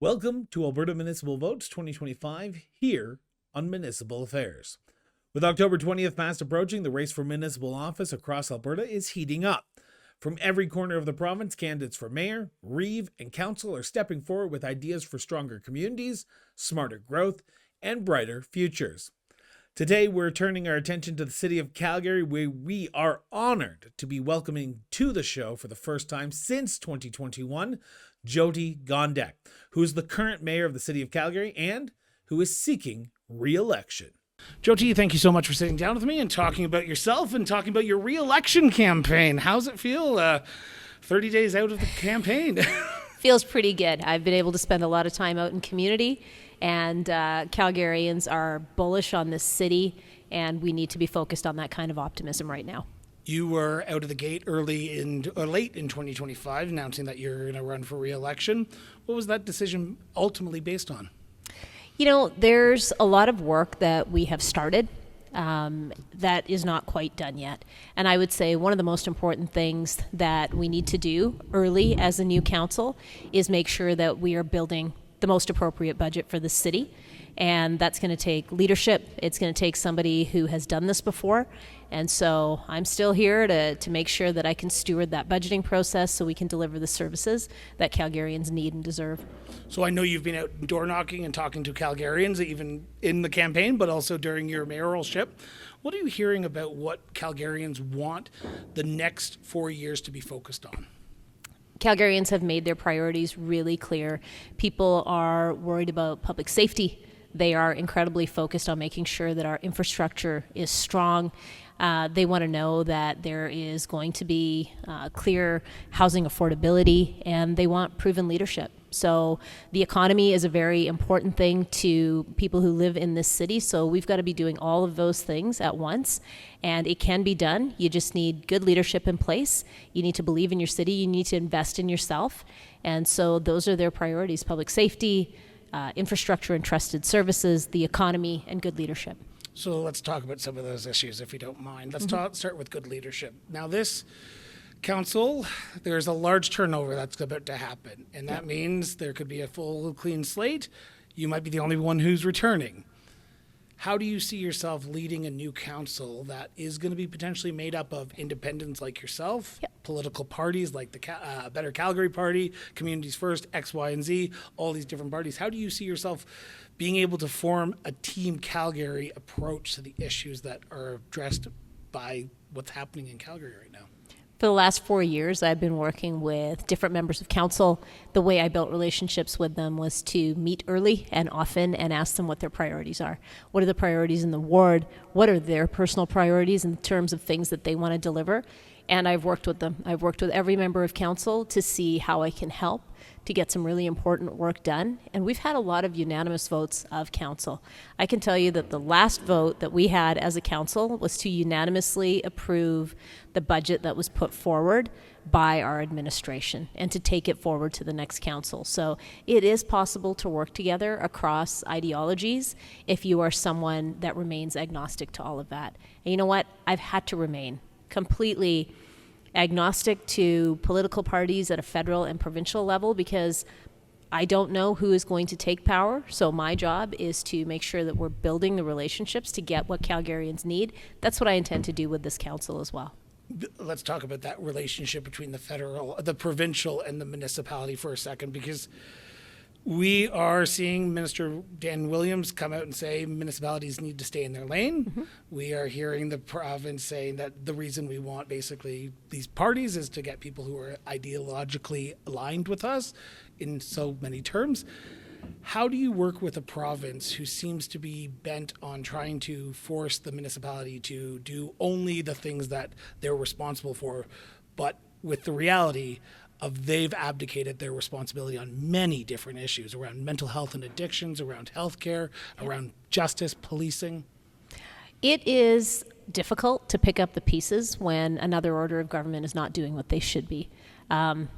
Welcome to Alberta Municipal Votes 2025 here on Municipal Affairs. With October 20th fast approaching, the race for municipal office across Alberta is heating up. From every corner of the province, candidates for mayor, reeve, and council are stepping forward with ideas for stronger communities, smarter growth, and brighter futures. Today, we're turning our attention to the City of Calgary, where we are honored to be welcoming to the show for the first time since 2021, Jyoti Gondek, who is the current mayor of the City of Calgary and who is seeking re-election. Jyoti, thank you so much for sitting down with me and talking about yourself and talking about your re-election campaign. How's it feel 30 days out of the campaign? Feels pretty good. I've been able to spend a lot of time out in community, and Calgarians are bullish on this city, and we need to be focused on that kind of optimism right now. You were out of the gate late in 2025, announcing that you're going to run for re-election. What was that decision ultimately based on? You know, there's a lot of work that we have started that is not quite done yet. And I would say one of the most important things that we need to do early as a new council is make sure that we are building the most appropriate budget for the city. And that's going to take leadership. It's going to take somebody who has done this before. And so I'm still here to make sure that I can steward that budgeting process so we can deliver the services that Calgarians need and deserve. So I know you've been out door knocking and talking to Calgarians, even in the campaign, but also during your mayoralship. What are you hearing about what Calgarians want the next 4 years to be focused on? Calgarians have made their priorities really clear. People are worried about public safety. They are incredibly focused on making sure that our infrastructure is strong. They want to know that there is going to be clear housing affordability, and they want proven leadership. So the economy is a very important thing to people who live in this city. So we've got to be doing all of those things at once, and it can be done. You just need good leadership in place. You need to believe in your city. You need to invest in yourself. And so those are their priorities: public safety, infrastructure and trusted services, the economy, and good leadership. So let's talk about some of those issues, if you don't mind. Let's start with good leadership. Now, this council, there's a large turnover that's about to happen, and that means there could be a full clean slate. You might be the only one who's returning. How do you see yourself leading a new council that is going to be potentially made up of independents like yourself, political parties like the Better Calgary Party, Communities First, X, Y, and Z, all these different parties? How do you see yourself being able to form a Team Calgary approach to the issues that are addressed by what's happening in Calgary right now? For the last 4 years, I've been working with different members of council. The way I built relationships with them was to meet early and often and ask them what their priorities are. What are the priorities in the ward? What are their personal priorities in terms of things that they want to deliver? And I've worked with them. I've worked with every member of council to see how I can help to get some really important work done. And we've had a lot of unanimous votes of council. I can tell you that the last vote that we had as a council was to unanimously approve the budget that was put forward by our administration and to take it forward to the next council. So it is possible to work together across ideologies if you are someone that remains agnostic to all of that. And you know what? I've had to remain completely agnostic to political parties at a federal and provincial level because I don't know who is going to take power. So my job is to make sure that we're building the relationships to get what Calgarians need. That's what I intend to do with this council as well. Let's talk about that relationship between the provincial and the municipality for a second, because we are seeing Minister Dan Williams come out and say municipalities need to stay in their lane. We are hearing the province saying that the reason we want basically these parties is to get people who are ideologically aligned with us in so many terms. How do you work with a province who seems to be bent on trying to force the municipality to do only the things that they're responsible for, but with the reality of they've abdicated their responsibility on many different issues around mental health and addictions, around healthcare, around justice, policing? It is difficult to pick up the pieces when another order of government is not doing what they should be.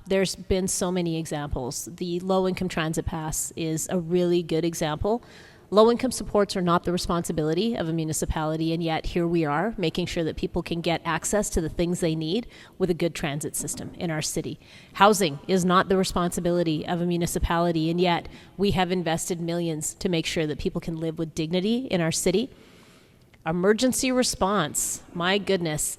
There's been so many examples. The low-income transit pass is a really good example Low-income supports are not the responsibility of a municipality, and yet here we are making sure that people can get access to the things they need with a good transit system in our city. Housing is not the responsibility of a municipality, and yet we have invested millions to make sure that people can live with dignity in our city. Emergency response, my goodness.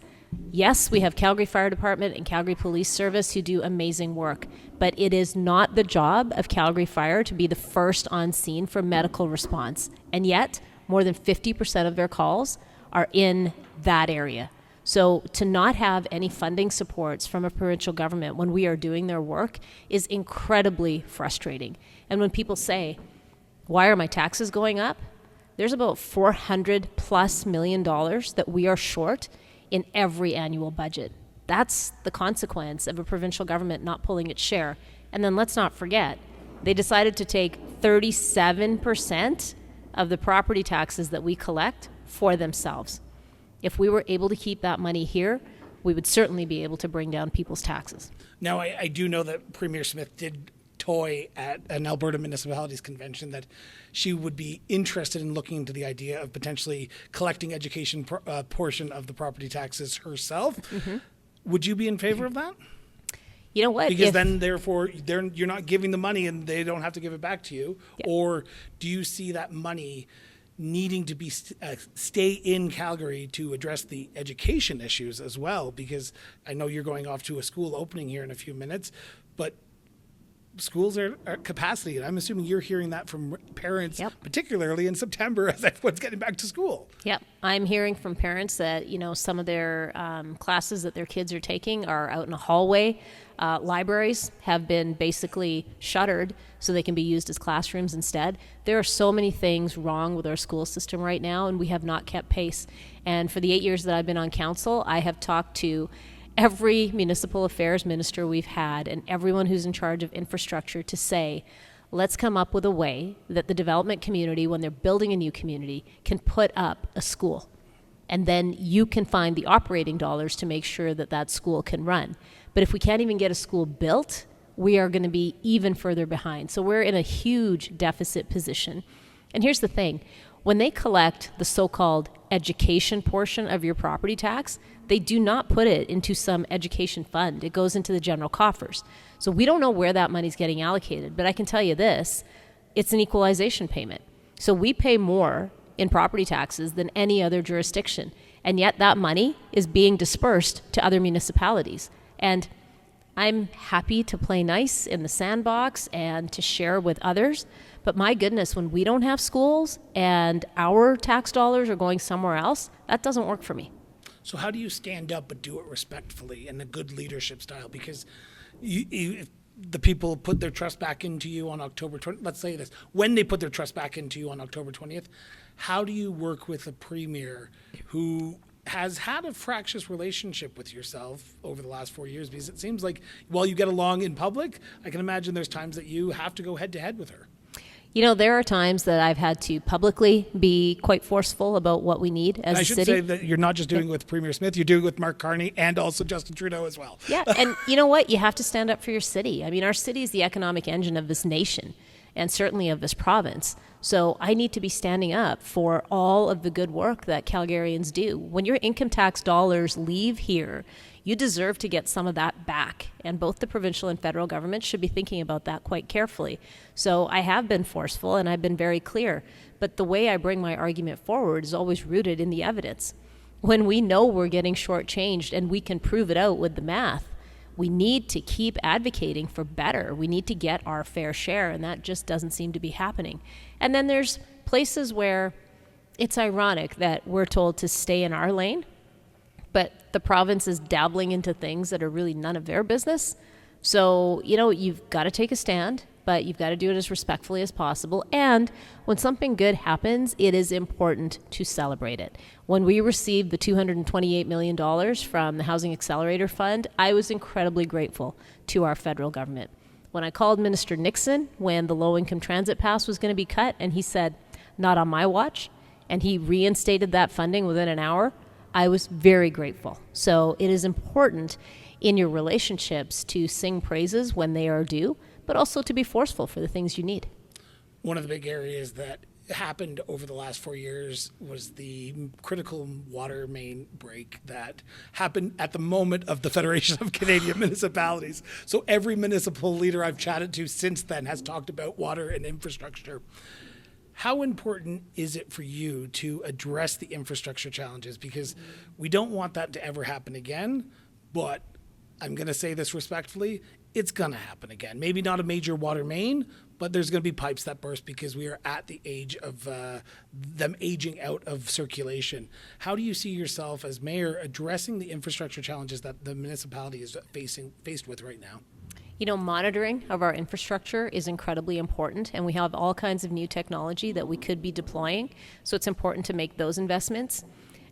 Yes, we have Calgary Fire Department and Calgary Police Service who do amazing work, but it is not the job of Calgary Fire to be the first on scene for medical response. And yet, more than 50% of their calls are in that area. So to not have any funding supports from a provincial government when we are doing their work is incredibly frustrating. And when people say, why are my taxes going up? There's about $400+ million that we are short in every annual budget. That's the consequence of a provincial government not pulling its share. And then let's not forget, they decided to take 37% of the property taxes that we collect for themselves. If we were able to keep that money here, we would certainly be able to bring down people's taxes. Now, I do know that Premier Smith did toy at an Alberta Municipalities Convention that she would be interested in looking into the idea of potentially collecting education portion of the property taxes herself. Mm-hmm. Would you be in favor of that? You know what? Because then, therefore, you're not giving the money and they don't have to give it back to you. Yeah. Or do you see that money needing to be stay in Calgary to address the education issues as well? Because I know you're going off to a school opening here in a few minutes, but schools are at capacity, and I'm assuming you're hearing that from parents, Yep. particularly in September as everyone's getting back to school. Yep. I'm hearing from parents that, some of their classes that their kids are taking are out in a hallway. Libraries have been basically shuttered so they can be used as classrooms instead. There are so many things wrong with our school system right now, and we have not kept pace. And for the 8 years that I've been on council, I have talked to every municipal affairs minister we've had and everyone who's in charge of infrastructure to say, let's come up with a way that the development community, when they're building a new community, can put up a school. And then you can find the operating dollars to make sure that that school can run. But if we can't even get a school built, we are going to be even further behind. So we're in a huge deficit position. And here's the thing. When they collect the so-called education portion of your property tax, they do not put it into some education fund. It goes into the general coffers. So we don't know where that money's getting allocated, but I can tell you this, it's an equalization payment. So we pay more in property taxes than any other jurisdiction, and yet that money is being dispersed to other municipalities. And I'm happy to play nice in the sandbox and to share with others, but my goodness, when we don't have schools and our tax dollars are going somewhere else, that doesn't work for me. So how do you stand up but do it respectfully in a good leadership style? Because if the people put their trust back into you on October 20th, let's say this, when they put their trust back into you on October 20th, how do you work with a premier who has had a fractious relationship with yourself over the last 4 years? Because it seems like while you get along in public, I can imagine there's times that you have to go head to head with her. There are times that I've had to publicly be quite forceful about what we need as a city. I should say that you're not just doing it with Premier Smith, you're doing it with Mark Carney and also Justin Trudeau as well. Yeah, and you know what? You have to stand up for your city. I mean, our city is the economic engine of this nation and certainly of this province. So I need to be standing up for all of the good work that Calgarians do. When your income tax dollars leave here, you deserve to get some of that back. And both the provincial and federal government should be thinking about that quite carefully. So I have been forceful and I've been very clear. But the way I bring my argument forward is always rooted in the evidence. When we know we're getting shortchanged and we can prove it out with the math, we need to keep advocating for better. We need to get our fair share, and that just doesn't seem to be happening. And then there's places where it's ironic that we're told to stay in our lane, but the province is dabbling into things that are really none of their business. So, you've got to take a stand, but you've got to do it as respectfully as possible. And when something good happens, it is important to celebrate it. When we received the $228 million from the Housing Accelerator Fund, I was incredibly grateful to our federal government. When I called Minister Nixon when the low-income transit pass was going to be cut, and he said, not on my watch, and he reinstated that funding within an hour, I was very grateful. So it is important in your relationships to sing praises when they are due, but also to be forceful for the things you need. One of the big areas that happened over the last 4 years was the critical water main break that happened at the moment of the Federation of Canadian Municipalities. So every municipal leader I've chatted to since then has talked about water and infrastructure. How important is it for you to address the infrastructure challenges? Because we don't want that to ever happen again, but I'm going to say this respectfully, it's going to happen again. Maybe not a major water main, but there's going to be pipes that burst because we are at the age of them aging out of circulation. How do you see yourself as mayor addressing the infrastructure challenges that the municipality is faced with right now? You know, monitoring of our infrastructure is incredibly important, and we have all kinds of new technology that we could be deploying, so it's important to make those investments.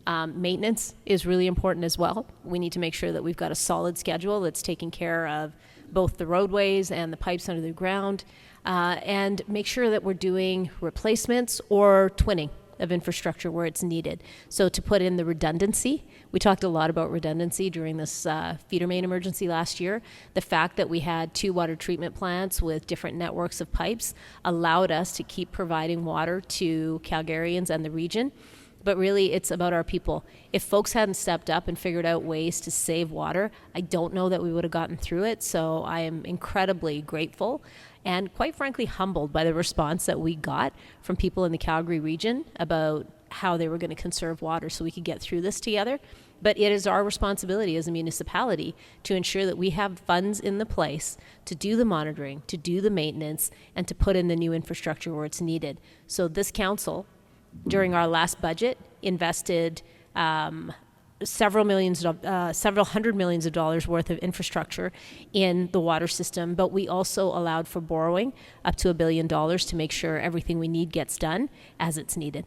Maintenance is really important as well. We need to make sure that we've got a solid schedule that's taking care of both the roadways and the pipes under the ground, and make sure that we're doing replacements or twinning of infrastructure where it's needed. So to put in the redundancy, we talked a lot about redundancy during this feeder main emergency last year. The fact that we had 2 water treatment plants with different networks of pipes allowed us to keep providing water to Calgarians and the region. But really, it's about our people. If folks hadn't stepped up and figured out ways to save water, I don't know that we would have gotten through it. So I am incredibly grateful and quite frankly humbled by the response that we got from people in the Calgary region about how they were going to conserve water so we could get through this together. But it is our responsibility as a municipality to ensure that we have funds in the place to do the monitoring, to do the maintenance, and to put in the new infrastructure where it's needed. So this council, during our last budget, invested several hundred millions of dollars worth of infrastructure in the water system, but we also allowed for borrowing up to $1 billion to make sure everything we need gets done as it's needed.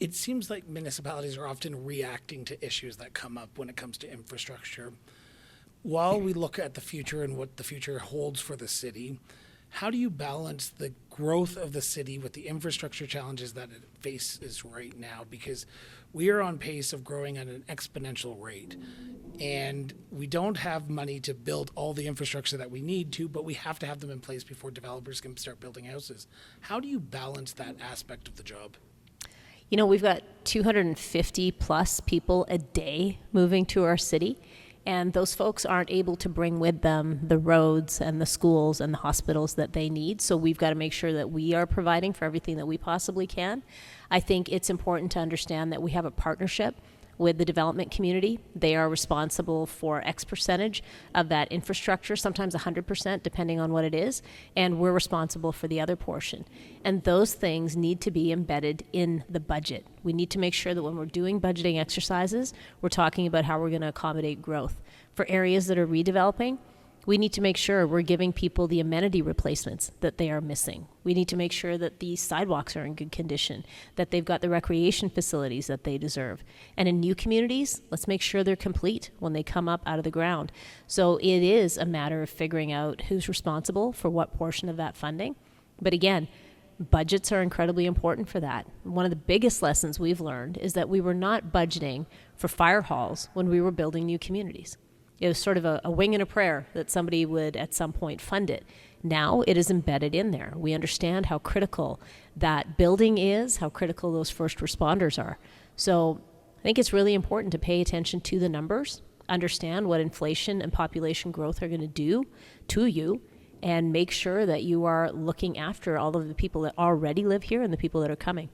It seems like municipalities are often reacting to issues that come up when it comes to infrastructure. While we look at the future and what the future holds for the city, how do you balance the growth of the city with the infrastructure challenges that it faces right now? Because we are on pace of growing at an exponential rate, and we don't have money to build all the infrastructure that we need to, but we have to have them in place before developers can start building houses. How do you balance that aspect of the job? You know, we've got 250 plus people a day moving to our city. And those folks aren't able to bring with them the roads and the schools and the hospitals that they need. So we've got to make sure that we are providing for everything that we possibly can. I think it's important to understand that we have a partnership with the development community. They are responsible for X percentage of that infrastructure, sometimes 100%, depending on what it is, and we're responsible for the other portion. And those things need to be embedded in the budget. We need to make sure that when we're doing budgeting exercises, we're talking about how we're going to accommodate growth. For areas that are redeveloping, we need to make sure we're giving people the amenity replacements that they are missing. We need to make sure that the sidewalks are in good condition, that they've got the recreation facilities that they deserve. And in new communities, let's make sure they're complete when they come up out of the ground. So it is a matter of figuring out who's responsible for what portion of that funding. But again, budgets are incredibly important for that. One of the biggest lessons we've learned is that we were not budgeting for fire halls when we were building new communities. It was sort of a wing and a prayer that somebody would at some point fund it. Now it is embedded in there. We understand how critical that building is, how critical those first responders are. So I think it's really important to pay attention to the numbers, understand what inflation and population growth are going to do to you, and make sure that you are looking after all of the people that already live here and the people that are coming.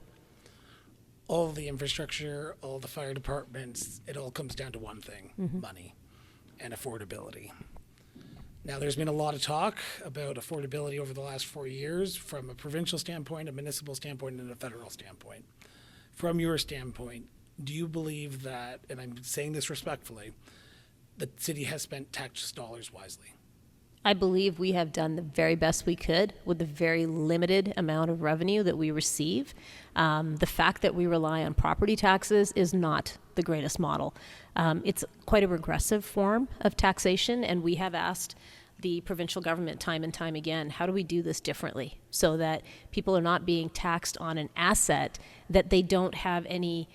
All the infrastructure, all the fire departments, it all comes down to one thing, money and affordability. Now, there's been a lot of talk about affordability over the last 4 years from a provincial standpoint, a municipal standpoint, and a federal standpoint. From your standpoint, do you believe that, and I'm saying this respectfully, the city has spent tax dollars wisely? I believe we have done the very best we could with the very limited amount of revenue that we receive. The fact that we rely on property taxes is not the greatest model. It's quite a regressive form of taxation, and we have asked the provincial government time and time again, how do we do this differently so that people are not being taxed on an asset that they don't have any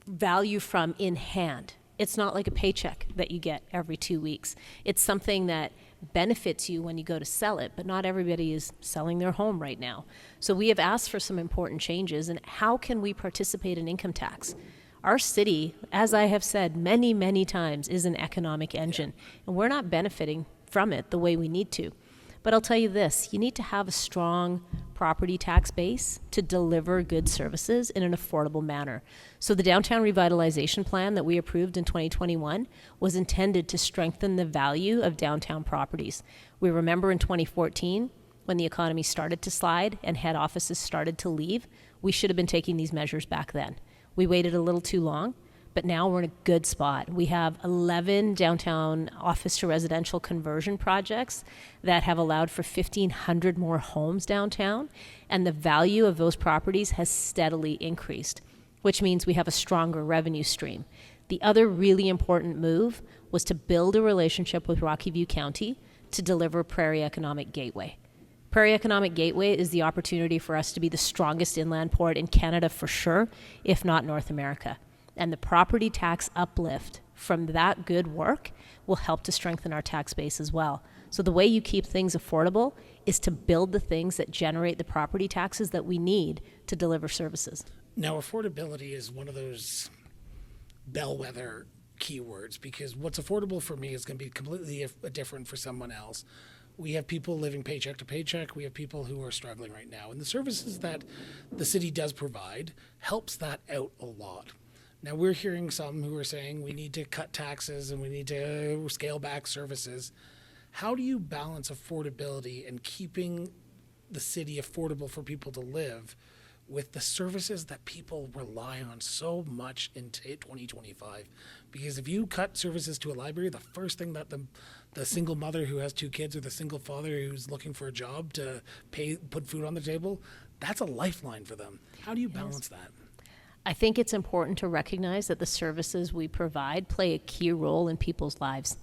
value from in hand? It's not like a paycheck that you get every 2 weeks. It's something that benefits you when you go to sell it, but not everybody is selling their home right now. So we have asked for some important changes, and how can we participate in income tax? Our city, as I have said many, many times, is an economic engine, and we're not benefiting from it the way we need to. But I'll tell you this, you need to have a strong property tax base to deliver good services in an affordable manner. So the downtown revitalization plan that we approved in 2021 was intended to strengthen the value of downtown properties. We remember in 2014, when the economy started to slide and head offices started to leave, we should have been taking these measures back then. We waited a little too long, but now we're in a good spot. We have 11 downtown office to residential conversion projects that have allowed for 1,500 more homes downtown, and the value of those properties has steadily increased, which means we have a stronger revenue stream. The other really important move was to build a relationship with Rocky View County to deliver Prairie Economic Gateway. Prairie Economic Gateway is the opportunity for us to be the strongest inland port in Canada for sure, if not North America. And the property tax uplift from that good work will help to strengthen our tax base as well. So the way you keep things affordable is to build the things that generate the property taxes that we need to deliver services. Now, affordability is one of those bellwether keywords, because what's affordable for me is going to be completely different for someone else. We have people living paycheck to paycheck. We have people who are struggling right now. And the services that the city does provide helps that out a lot. Now, we're hearing some who are saying we need to cut taxes and we need to scale back services. How do you balance affordability and keeping the city affordable for people to live with the services that people rely on so much in 2025? Because if you cut services to a library, the first thing that the single mother who has 2 kids or the single father who's looking for a job to put food on the table, that's a lifeline for them. How do you balance that? I think it's important to recognize that the services we provide play a key role in people's lives.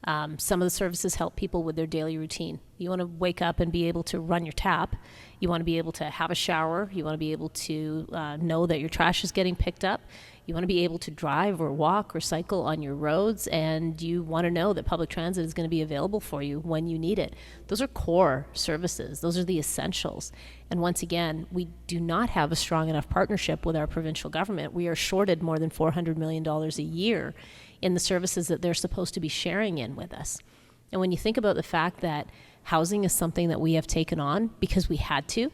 Some of the services help people with their daily routine. You want to wake up and be able to run your tap. You want to be able to have a shower. You want to be able to know that your trash is getting picked up. You want to be able to drive or walk or cycle on your roads, and you want to know that public transit is going to be available for you when you need it. Those are core services. Those are the essentials. And once again, we do not have a strong enough partnership with our provincial government. We are shorted more than $400 million a year in the services that they're supposed to be sharing in with us. And when you think about the fact that housing is something that we have taken on because we had to,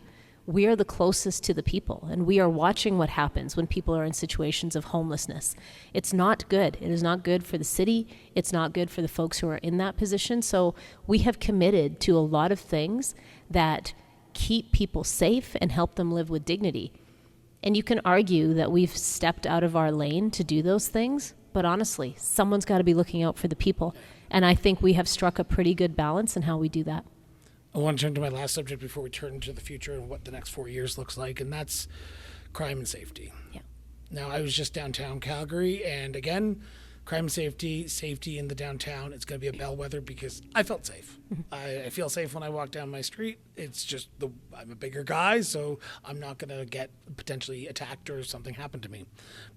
we are the closest to the people, and we are watching what happens when people are in situations of homelessness. It's not good. It is not good for the city. It's not good for the folks who are in that position. So we have committed to a lot of things that keep people safe and help them live with dignity. And you can argue that we've stepped out of our lane to do those things, but honestly, someone's got to be looking out for the people. And I think we have struck a pretty good balance in how we do that. I want to turn to my last subject before we turn to the future and what the next 4 years looks like, and that's crime and safety. Yeah. Now, I was just downtown Calgary, and again, crime and safety in the downtown, it's going to be a bellwether because I felt safe. I feel safe when I walk down my street. It's just I'm a bigger guy, so I'm not going to get potentially attacked or something happen to me.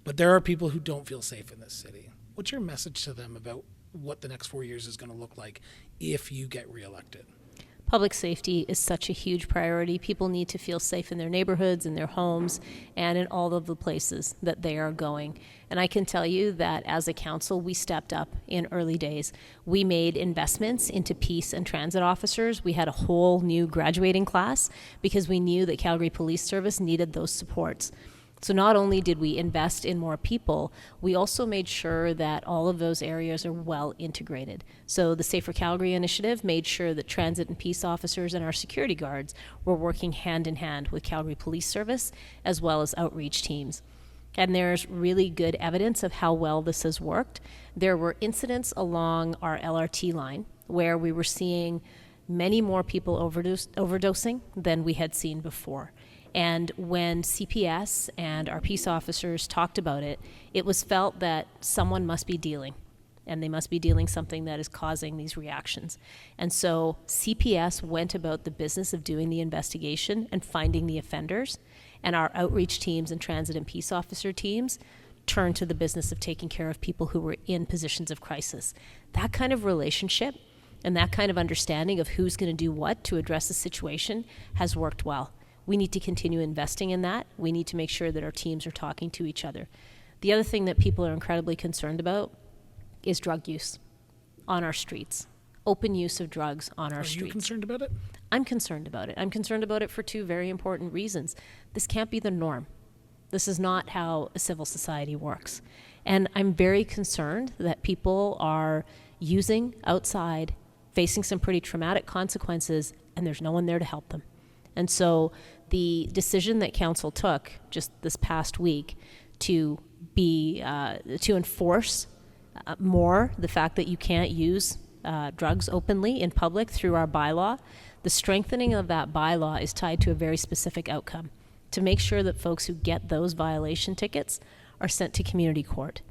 But there are people who don't feel safe in this city. What's your message to them about what the next 4 years is going to look like if you get reelected? Public safety is such a huge priority. People need to feel safe in their neighborhoods, in their homes, and in all of the places that they are going. And I can tell you that as a council, we stepped up in early days. We made investments into peace and transit officers. We had a whole new graduating class because we knew that Calgary Police Service needed those supports. So not only did we invest in more people, we also made sure that all of those areas are well integrated. So the Safer Calgary initiative made sure that transit and peace officers and our security guards were working hand in hand with Calgary Police Service as well as outreach teams. And there's really good evidence of how well this has worked. There were incidents along our LRT line where we were seeing many more people overdosing than we had seen before. And when CPS and our peace officers talked about it, it was felt that someone must be dealing, and they must be dealing something that is causing these reactions. And so CPS went about the business of doing the investigation and finding the offenders, and our outreach teams and transit and peace officer teams turn to the business of taking care of people who were in positions of crisis. That kind of relationship and that kind of understanding of who's going to do what to address the situation has worked well. We need to continue investing in that. We need to make sure that our teams are talking to each other. The other thing that people are incredibly concerned about is drug use on our streets. Open use of drugs on our streets. Are you concerned about it? I'm concerned about it. I'm concerned about it for two very important reasons. This can't be the norm. This is not how a civil society works. And I'm very concerned that people are using outside, facing some pretty traumatic consequences, and there's no one there to help them. And so the decision that council took just this past week to enforce more the fact that you can't use drugs openly in public through our bylaw, the strengthening of that bylaw is tied to a very specific outcome, to make sure that folks who get those violation tickets are sent to community court.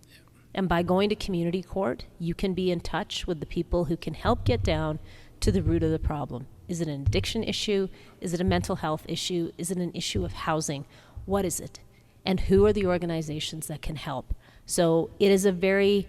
And by going to community court, you can be in touch with the people who can help get down to the root of the problem. Is it an addiction issue? Is it a mental health issue? Is it an issue of housing? What is it? And who are the organizations that can help? So it is a very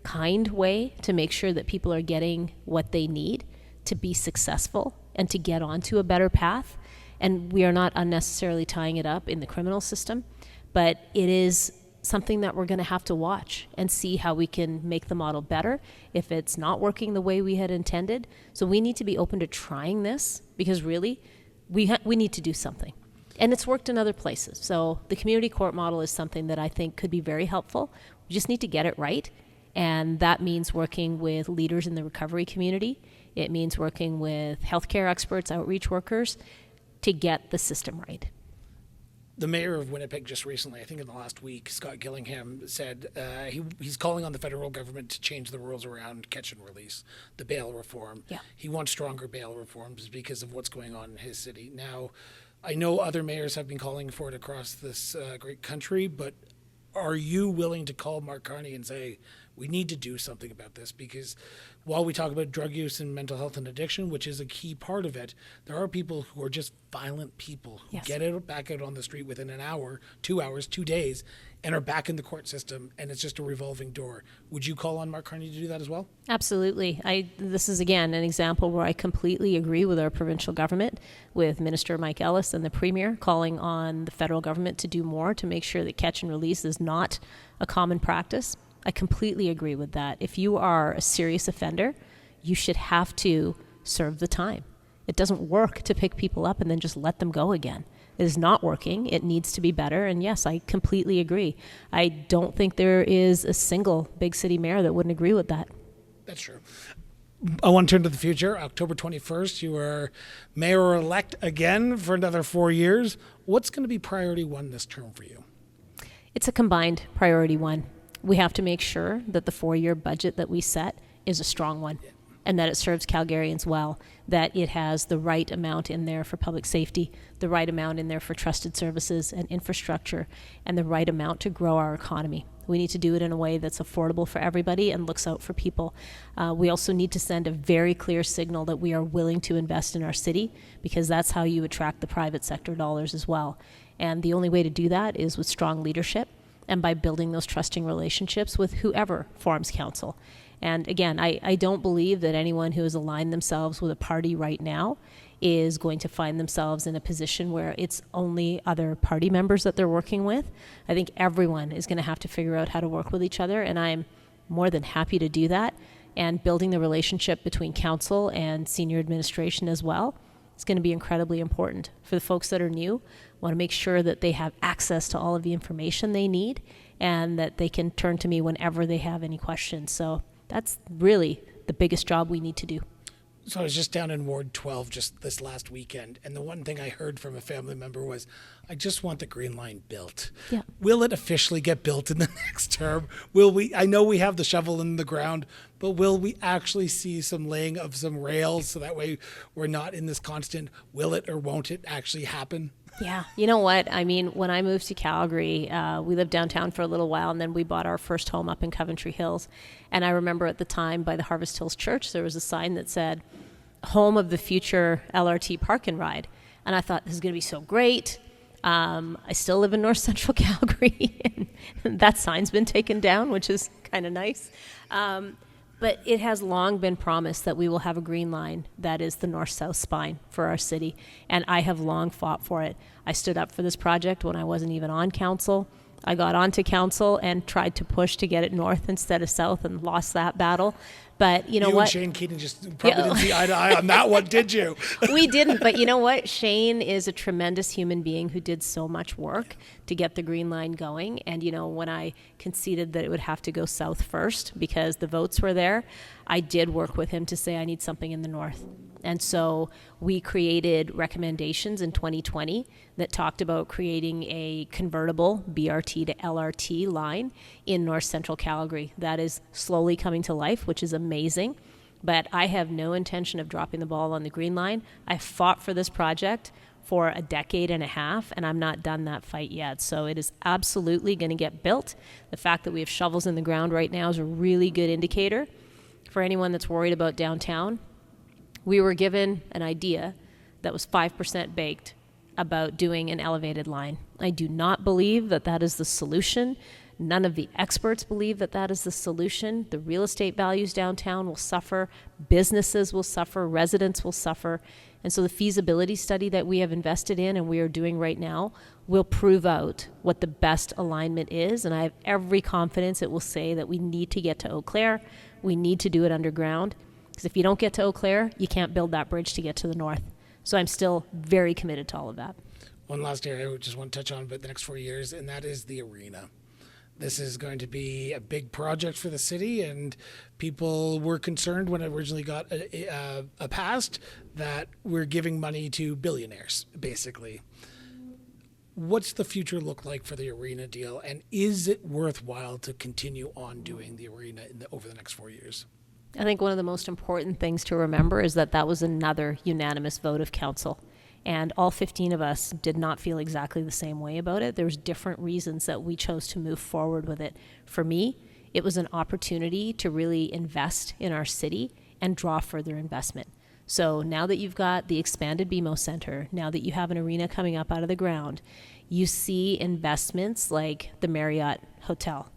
kind way to make sure that people are getting what they need to be successful and to get onto a better path. And we are not unnecessarily tying it up in the criminal system, but it is something that we're going to have to watch and see how we can make the model better if it's not working the way we had intended. So we need to be open to trying this, because really we need to do something. And it's worked in other places. So the community court model is something that I think could be very helpful. We just need to get it right. And that means working with leaders in the recovery community. It means working with healthcare experts, outreach workers, to get the system right. The mayor of Winnipeg just recently, I think in the last week, Scott Gillingham said he's calling on the federal government to change the rules around catch and release, the bail reform. Yeah. He wants stronger bail reforms because of what's going on in his city. Now, I know other mayors have been calling for it across this great country, but are you willing to call Mark Carney and say, we need to do something about this? Because while we talk about drug use and mental health and addiction, which is a key part of it, there are people who are just violent people who Yes. get out back out on the street within an hour, 2 hours, 2 days, and are back in the court system, and it's just a revolving door. Would you call on Mark Carney to do that as well? Absolutely. This is, again, an example where I completely agree with our provincial government, with Minister Mike Ellis and the Premier, calling on the federal government to do more to make sure that catch and release is not a common practice. I completely agree with that. If you are a serious offender, you should have to serve the time. It doesn't work to pick people up and then just let them go again. It is not working. It needs to be better. And yes, I completely agree. I don't think there is a single big city mayor that wouldn't agree with that. That's true. I want to turn to the future. October 21st, you are mayor-elect again for another 4 years. What's going to be priority one this term for you? It's a combined priority one. We have to make sure that the 4-year budget that we set is a strong one, and that it serves Calgarians well, that it has the right amount in there for public safety, the right amount in there for trusted services and infrastructure, and the right amount to grow our economy. We need to do it in a way that's affordable for everybody and looks out for people. We also need to send a very clear signal that we are willing to invest in our city, because that's how you attract the private sector dollars as well. And the only way to do that is with strong leadership and by building those trusting relationships with whoever forms council. And again, I don't believe that anyone who has aligned themselves with a party right now is going to find themselves in a position where it's only other party members that they're working with. I think everyone is going to have to figure out how to work with each other, and I'm more than happy to do that. And building the relationship between council and senior administration as well is going to be incredibly important. For the folks that are new, want to make sure that they have access to all of the information they need and that they can turn to me whenever they have any questions. So that's really the biggest job we need to do. So I was just down in Ward 12 just this last weekend, and the one thing I heard from a family member was, I just want the Green Line built. Yeah. Will it officially get built in the next term? Will we? I know we have the shovel in the ground, but will we actually see some laying of some rails so that way we're not in this constant, will it or won't it actually happen? Yeah, you know what? I mean, when I moved to Calgary, we lived downtown for a little while, and then we bought our first home up in Coventry Hills. And I remember at the time by the Harvest Hills Church, there was a sign that said, home of the future LRT park and ride. And I thought, this is going to be so great. I still live in North Central Calgary, and that sign's been taken down, which is kind of nice. But it has long been promised that we will have a green line that is the north-south spine for our city, and I have long fought for it. I stood up for this project when I wasn't even on council. I got onto council and tried to push to get it north instead of south and lost that battle. But you know what? You and Shane Keating just probably didn't see eye to eye on that one, did you? We didn't, but you know what? Shane is a tremendous human being who did so much work to get the green line going. And you know, when I conceded that it would have to go south first because the votes were there, I did work with him to say I need something in the north. And so we created recommendations in 2020 that talked about creating a convertible BRT to LRT line in North Central Calgary. That is slowly coming to life, which is amazing. But I have no intention of dropping the ball on the green line. I fought for this project for a decade and a half, and I'm not done that fight yet. So it is absolutely going to get built. The fact that we have shovels in the ground right now is a really good indicator for anyone that's worried about downtown. We were given an idea that was 5% baked about doing an elevated line. I do not believe that that is the solution. None of the experts believe that that is the solution. The real estate values downtown will suffer, businesses will suffer, residents will suffer. And so the feasibility study that we have invested in and we are doing right now will prove out what the best alignment is. And I have every confidence it will say that we need to get to Eau Claire. We need to do it underground. Because if you don't get to Eau Claire, you can't build that bridge to get to the north. So I'm still very committed to all of that. One last area I just want to touch on about the next 4 years, and that is the arena. This is going to be a big project for the city, and people were concerned when it originally got passed that we're giving money to billionaires, basically. What's the future look like for the arena deal, and is it worthwhile to continue on doing the arena over the next 4 years? I think one of the most important things to remember is that that was another unanimous vote of council. And all 15 of us did not feel exactly the same way about it. There's different reasons that we chose to move forward with it. For me, it was an opportunity to really invest in our city and draw further investment. So now that you've got the expanded BMO Center, now that you have an arena coming up out of the ground, you see investments like the Marriott Hotel.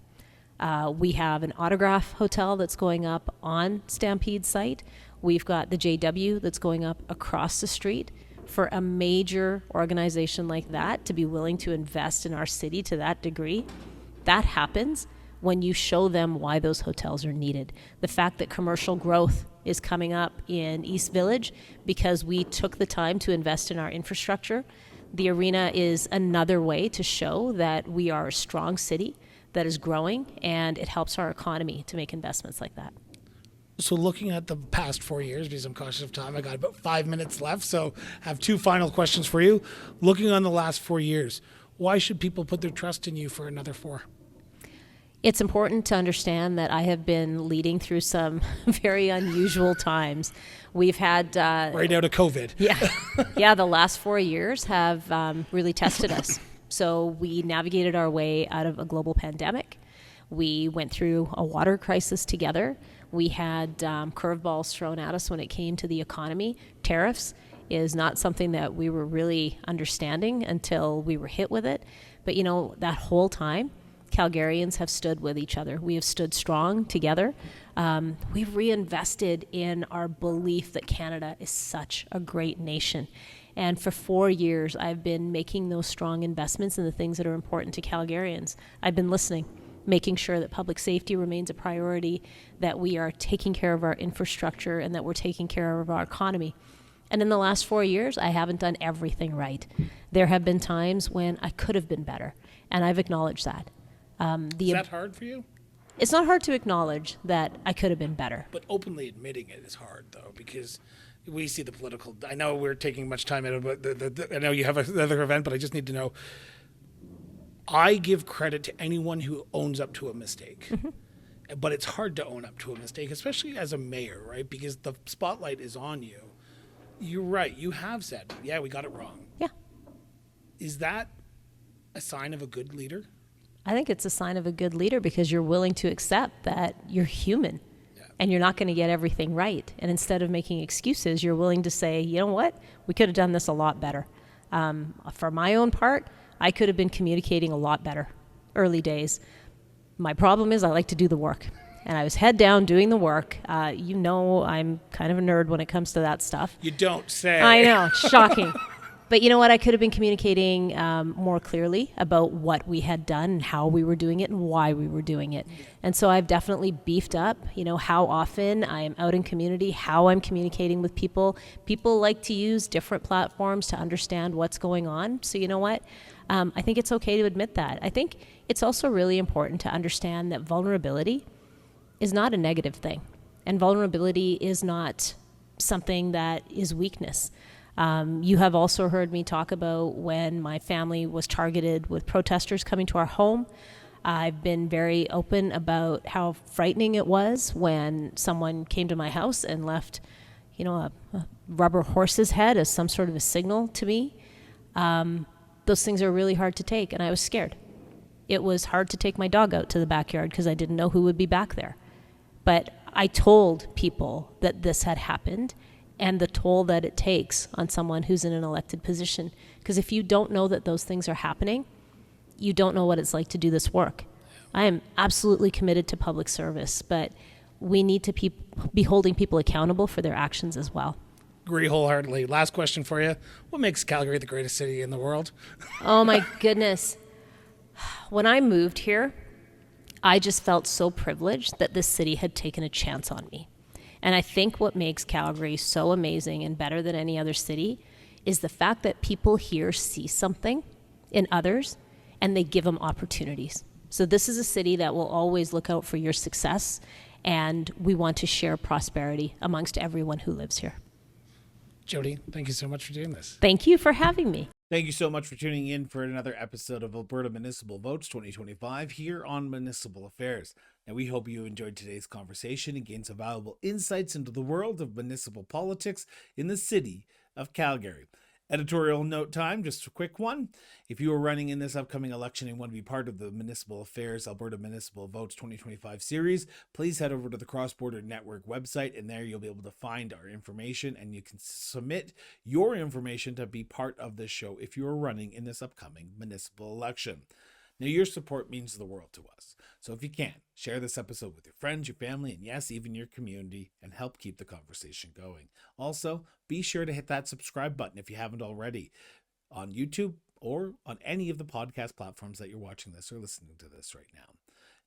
We have an Autograph Hotel that's going up on Stampede site. We've got the JW that's going up across the street. For a major organization like that to be willing to invest in our city to that degree, that happens when you show them why those hotels are needed. The fact that commercial growth is coming up in East Village because we took the time to invest in our infrastructure. The arena is another way to show that we are a strong city that is growing, and it helps our economy to make investments like that. So looking at the past 4 years, because I'm cautious of time, I got about 5 minutes left, so I have two final questions for you. Looking on the last 4 years, why should people put their trust in you for another 4? It's important to understand that I have been leading through some very unusual times. We've had... right out of COVID. Yeah, the last 4 years have really tested us. So we navigated our way out of a global pandemic. We went through a water crisis together. We had curveballs thrown at us when it came to the economy. Tariffs is not something that we were really understanding until we were hit with it. But you know, that whole time, Calgarians have stood with each other. We have stood strong together. We've reinvested in our belief that Canada is such a great nation. And for 4 years, I've been making those strong investments in the things that are important to Calgarians. I've been listening, making sure that public safety remains a priority, that we are taking care of our infrastructure, and that we're taking care of our economy. And in the last 4 years, I haven't done everything right. There have been times when I could have been better, and I've acknowledged that. Is that hard for you? It's not hard to acknowledge that I could have been better. But openly admitting it is hard, though, because we see the political... I know we're taking much time out of it. I know you have another event, but I just need to know. I give credit to anyone who owns up to a mistake. Mm-hmm. But it's hard to own up to a mistake, especially as a mayor, right? Because the spotlight is on you. You're right. You have said, yeah, we got it wrong. Yeah. Is that a sign of a good leader? I think it's a sign of a good leader because you're willing to accept that you're human. And you're not going to get everything right. And instead of making excuses, you're willing to say, you know what, we could have done this a lot better. For my own part, I could have been communicating a lot better early days. My problem is I like to do the work. And I was head down doing the work. I'm kind of a nerd when it comes to that stuff. You don't say. I know, shocking. But you know what? I could have been communicating more clearly about what we had done and how we were doing it and why we were doing it. And so I've definitely beefed up, how often I am out in community, how I'm communicating with people. People like to use different platforms to understand what's going on. So you know what? I think it's okay to admit that. I think it's also really important to understand that vulnerability is not a negative thing. And vulnerability is not something that is weakness. You have also heard me talk about when my family was targeted with protesters coming to our home. I've been very open about how frightening it was when someone came to my house and left, a rubber horse's head as some sort of a signal to me. Those things are really hard to take, and I was scared. It was hard to take my dog out to the backyard because I didn't know who would be back there. But I told people that this had happened and the toll that it takes on someone who's in an elected position. Because if you don't know that those things are happening, you don't know what it's like to do this work. I am absolutely committed to public service, but we need to be holding people accountable for their actions as well. Agree wholeheartedly. Last question for you. What makes Calgary the greatest city in the world? Oh my goodness. When I moved here, I just felt so privileged that this city had taken a chance on me. And I think what makes Calgary so amazing and better than any other city is the fact that people here see something in others and they give them opportunities. So this is a city that will always look out for your success, and we want to share prosperity amongst everyone who lives here. Jyoti, thank you so much for doing this. Thank you for having me. Thank you so much for tuning in for another episode of Alberta Municipal Votes 2025 here on Municipal Affairs. And we hope you enjoyed today's conversation and gained some valuable insights into the world of municipal politics in the city of Calgary. Editorial note time, just a quick one. If you are running in this upcoming election and want to be part of the Municipal Affairs Alberta Municipal Votes 2025 series, please head over to the Cross Border Network website, and there you'll be able to find our information, and you can submit your information to be part of this show if you are running in this upcoming municipal election. Now, your support means the world to us. So if you can, share this episode with your friends, your family, and yes, even your community, and help keep the conversation going. Also, be sure to hit that subscribe button if you haven't already on YouTube or on any of the podcast platforms that you're watching this or listening to this right now.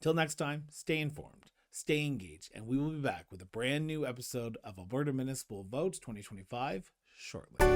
Till next time, stay informed, stay engaged, and we will be back with a brand new episode of Alberta Municipal Votes 2025 shortly.